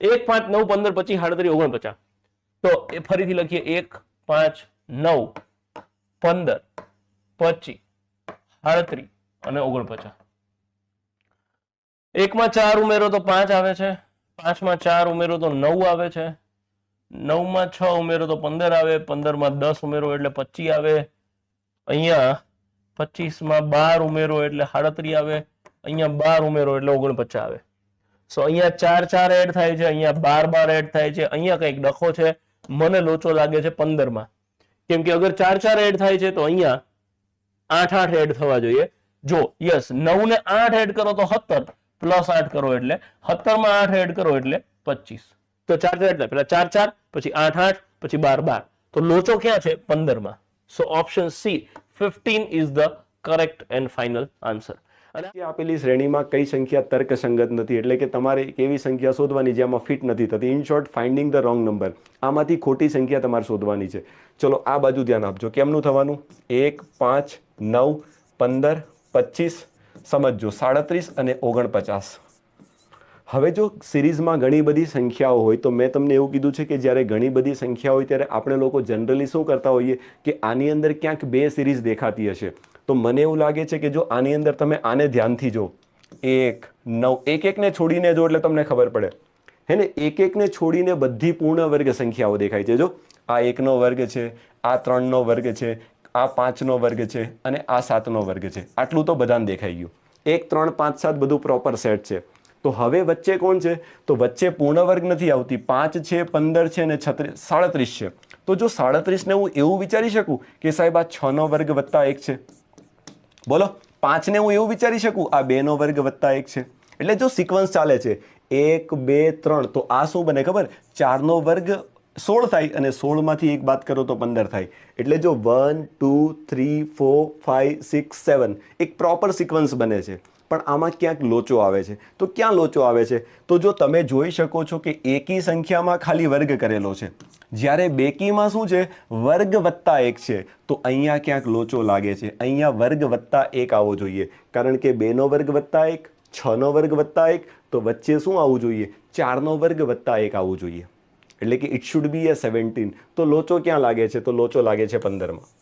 1 5 9 15 25 38 49 તો એ ફરીથી લખીએ 1 5 9 15 25 38 અને 49 1 માં 4 ઉમેરો તો 5 આવે છે 5 માં 4 ઉમેરો તો 9 આવે છે 9 માં 6 ઉમેરો તો 15 આવે 15 માં 10 ઉમેરો એટલે 25 આવે અહીંયા 25 માં 12 ઉમેરો એટલે 37 આવે અહીંયા 12 ઉમેરો એટલે 49 આવે સો અહીંયા 4 4 એડ થાય છે અહીંયા 12 12 એડ થાય છે અહીંયા કંઈક ડખો છે મને લોચો લાગે છે 15 માં કેમ કે અગર 4 4 એડ થાય છે તો અહીંયા 8 8 એડ થવા જોઈએ જો યસ 9 ને 8 એડ કરો તો 17 પ્લસ 8 કરો એટલે 17 માં 8 એડ કરો એટલે 25 તો 4 4 એટલે પેલા 4 4 પછી 8 8 પછી 12 12 તો લોચો ક્યાં છે 15 માં so option C 15 is the correct and final answer અને આપેલી શ્રેણીમાં કઈ સંખ્યા તર્કસંગત નથી એટલે કે તમારે એક એવી સંખ્યા શોધવાની જેમાં ફિટ નથી થતી in short finding the wrong number આમાંથી ખોટી સંખ્યા તમારે શોધવાની છે ચલો આ બાજુ ધ્યાન આપજો કેમનું થવાનું 1 5 9 15 25 સમજો 37 અને 49 હવે જો સિરીઝમાં ઘણી બધી સંખ્યાઓ હોય તો મેં તમને એવું કીધું છે કે જ્યારે ઘણી બધી સંખ્યા હોય ત્યારે આપણે લોકો જનરલી શું કરતા હોઈએ કે આની અંદર ક્યાંક બે સિરીઝ દેખાતી હશે તો મને એવું લાગે છે કે જો આની અંદર તમે આને ધ્યાનથી જો 1 9 એક એકને છોડીને જો એટલે તમને ખબર પડે હે ને એક એકને છોડીને બધી પૂર્ણ વર્ગ સંખ્યાઓ દેખાય છે જો આ 1 નો વર્ગ છે આ 3 નો વર્ગ છે આ 5 નો વર્ગ છે અને આ 7 નો વર્ગ છે આટલું તો બધાને દેખાઈ ગયું 1 3 5 7 બધું પ્રોપર સેટ છે તો હવે વચ્ચે કોણ છે તો વચ્ચે પૂર્ણ વર્ગ નથી આવતી 5 છે 15 છે અને 37 છે તો જો 37 ને હું એવું વિચારી શકું કે સાહેબ આ 6 નો વર્ગ વત્તા 1 છે બોલો 5 ને હું એવું વિચારી શકું આ 2 નો વર્ગ વત્તા 1 છે એટલે જો સિક્વન્સ ચાલે છે 1 2 3 તો આ શું બને ખબર 4 નો વર્ગ 16 થાય અને 16 માંથી 1 બાદ કરો તો 15 થાય એટલે જો 1 2 3 4 5 6 7 એક પ્રોપર સિક્વન્સ બને છે પણ આમાં ક્યાંક લોચો આવે છે તો ક્યાં લોચો આવે છે તો જો તમે જોઈ શકો છો કે એકી સંખ્યામાં ખાલી વર્ગ કરેલો છે જ્યારે બેકીમાં શું છે વર્ગ વત્તા 1 છે તો અહીંયા ક્યાંક લોચો લાગે છે અહીંયા વર્ગ વત્તા 1 આવવો જોઈએ કારણ કે 2 નો વર્ગ વત્તા 1 6 નો વર્ગ વત્તા 1 તો વચ્ચે શું આવવું જોઈએ 4 નો વર્ગ વત્તા 1 આવવું જોઈએ એટલે કે ઇટ શુડ બી એ 17 તો લોચો ક્યાં લાગે છે તો લોચો લાગે છે 15 માં